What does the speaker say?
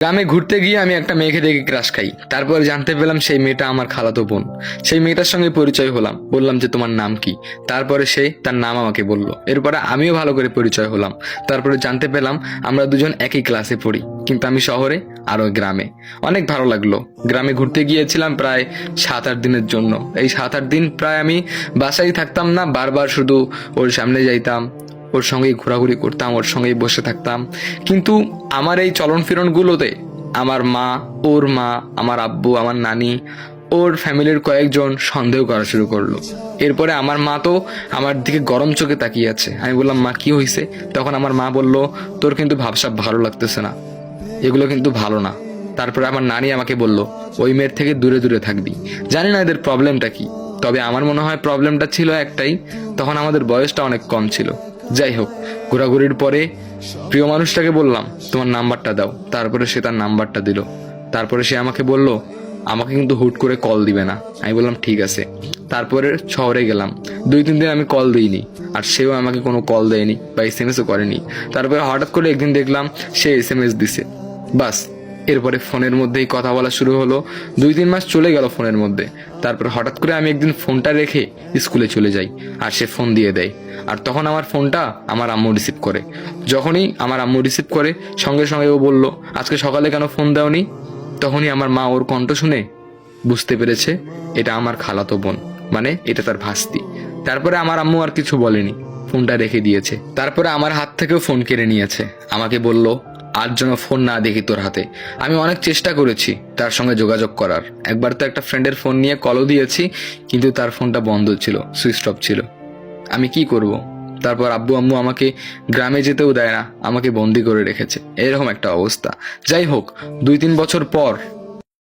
গ্রামে ঘুরতে গিয়ে আমি একটা মেয়েকে দেখে ক্রাশ খাই। তারপরে জানতে পেলাম সেই মেয়েটা আমার খালাতো বোন। সেই মেয়েটার সঙ্গে পরিচয় হলাম, বললাম যে তোমার নাম কি। তারপরে সে তার নাম আমাকে বলল। এরপরে আমিও ভালো করে পরিচয় হলাম। তারপরে জানতে পেলাম আমরা দুজন একই ক্লাসে পড়ি, কিন্তু আমি শহরে আর ওই গ্রামে। অনেক ভালো লাগলো। গ্রামে ঘুরতে গিয়েছিলাম প্রায় 7-8 দিনের জন্য। এই 7-8 দিন প্রায় আমি বাসায় থাকতাম না, বারবার শুধু ওর সামনে যাইতাম, ওর সঙ্গেই ঘোরাঘুরি করতাম, ওর সঙ্গেই বসে থাকতাম। কিন্তু আমার এই চলন ফিরনগুলোতে আমার মা, ওর মা, আমার আব্বু, আমার নানি, ওর ফ্যামিলির কয়েকজন সন্দেহ করা শুরু করলো। এরপরে আমার মা তো আমার দিকে গরম চোখে তাকিয়ে আছে। আমি বললাম, মা কি হয়েছে? তখন আমার মা বলল, তোর কিন্তু ভাবসাব ভালো লাগতেছে না, এগুলো কিন্তু ভালো না। তারপরে আমার নানি আমাকে বলল, ওই মেয়ের থেকে দূরে দূরে থাকবি। জানি না এদের প্রবলেমটা কি, তবে আমার মনে হয় প্রবলেমটা ছিল একটাই, তখন আমাদের বয়সটা অনেক কম ছিল। যাই হোক, ঘোরাঘুরির পরে প্রিয় মানুষটাকে বললাম, তোমার নাম্বারটা দাও। তারপরে সে তার নাম্বারটা দিল। তারপরে সে আমাকে বলল, আমাকে কিন্তু হুট করে কল দিবে না। আমি বললাম ঠিক আছে। তারপরে শহরে গেলাম। 2-3 দিন আমি কল দিইনি, আর সেও আমাকে কোনো কল দেয়নি বা SMS ও করেনি। তারপরে হঠাৎ করে একদিন দেখলাম সে SMS দিছে। বাস, এরপরে ফোনের মধ্যেই কথা বলা শুরু হলো। 2-3 মাস চলে গেল ফোনের মধ্যে। তারপর হঠাৎ করে আমি একদিন ফোনটা রেখে স্কুলে চলে যাই, আর সে ফোন দিয়ে দেয়। আর তখন আমার ফোনটা আমার আম্মু রিসিভ করে। যখনই আমার আম্মু রিসিভ করে, সঙ্গে সঙ্গে ও বলল, আজকে সকালে কেন ফোন দাওনি? তখনই আমার মা ওর কণ্ঠ শুনে বুঝতে পেরেছে এটা আমার খালাতো বোন, মানে এটা তার ভাস্তি। তারপরে আমার আম্মু আর কিছু বলেনি, ফোনটা রেখে দিয়েছে। তারপরে আমার হাত থেকেও ফোন কেড়ে নিয়েছে। আমাকে বলল, আর যেন ফোন না দেখি তোর হাতে। আমি অনেক চেষ্টা করেছি তার সঙ্গে যোগাযোগ করার। একবার তো একটা ফ্রেন্ডের ফোন নিয়ে কলও দিয়েছি, কিন্তু তার ফোনটা বন্ধ ছিল, সুইচ অফ ছিল। আমি কি করব? তারপর আব্বু আম্মু আমাকে গ্রামে যেতেও দেয় না, আমাকে বন্দি করে রেখেছে। এরকম একটা অবস্থা। যাই হোক, 2-3 বছর পর